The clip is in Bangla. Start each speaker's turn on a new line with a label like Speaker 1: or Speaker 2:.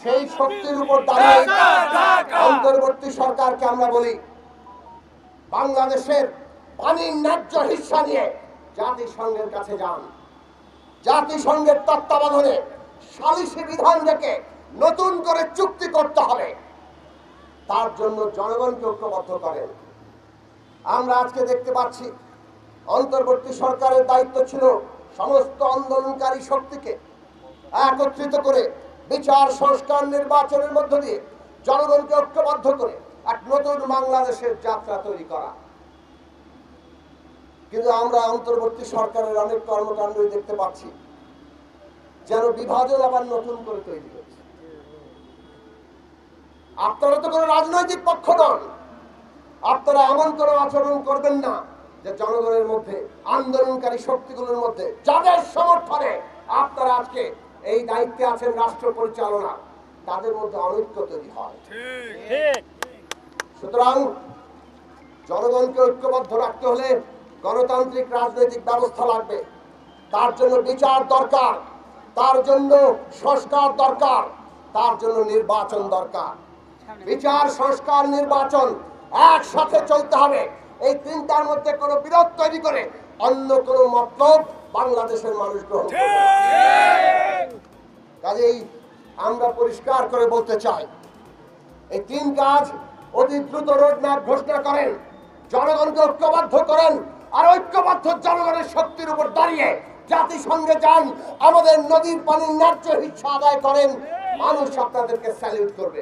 Speaker 1: সেই শক্তির উপর দাঁড়িয়ে অন্তর্বর্তী সরকারকে আমরা বলি, বাংলাদেশের পানির ন্যায্য হিস্সা নিয়ে জাতিসংঘের কাছে যান। জাতিসংঘের তত্ত্বাবধানে সালিসি বিধান রেখে নতুন করে চুক্তি করতে হবে। তার জন্য জনগণকে ঐক্যবদ্ধ করেন। আমরা আজকে দেখতে পাচ্ছি অন্তর্বর্তী সরকারের দায়িত্ব ছিল সমস্ত আন্দোলনকারী শক্তিকে একত্রিত করে বিচার, সংস্কার, নির্বাচনের মধ্য দিয়ে জনগণকে ঐক্যবদ্ধ করে এক নতুন বাংলাদেশের যাত্রা তৈরি করা। কিন্তু আমরা অন্তর্বর্তী সরকারের অনেক কর্মকাণ্ডই দেখতে পাচ্ছি যেন বিভাজন আবার নতুন করে তৈরি হচ্ছে। আপনারা তো কোনো রাজনৈতিক পক্ষ নন, আপনারা এমন কোনো আচরণ করবেন না যে জনগণের মধ্যে, আন্দোলনকারী শক্তিগুলোর মধ্যে, যাদের সমর্থনে আপনারা আজকে এই দায়িত্বে আছেন রাষ্ট্র পরিচালনা, তাদের মধ্যে অনৈক্য তৈরি হয়। সুতরাং জনগণকে ঐক্যবদ্ধ রাখতে হলে গণতান্ত্রিক রাজনৈতিক ব্যবস্থা লাগবে। তার জন্য বিচার দরকার, তার জন্য সংস্কার দরকার, তার জন্য নির্বাচন দরকার। বিচার, সংস্কার, নির্বাচন একসাথে চলতে হবে। এই তিনটার মধ্যে কোনো বিরোধ তৈরি করে অন্য কোনো মতলব বাংলাদেশের মানুষ গ্রহণ করবে। কাজেই আমরা পরিষ্কার করে বলতে চাই, এই তিন কাজ অতি দ্রুত রোডম্যাপ ঘোষণা করেন, জনগণকে ঐক্যবদ্ধ করেন, আর ঐক্যবদ্ধ জনগণের শক্তির উপর দাঁড়িয়ে জাতিসংঘে যান, আমাদের নদীর পানির ন্যায্য হিস্সা আদায় করেন। মানুষ আপনাদেরকে স্যালিউট করবে।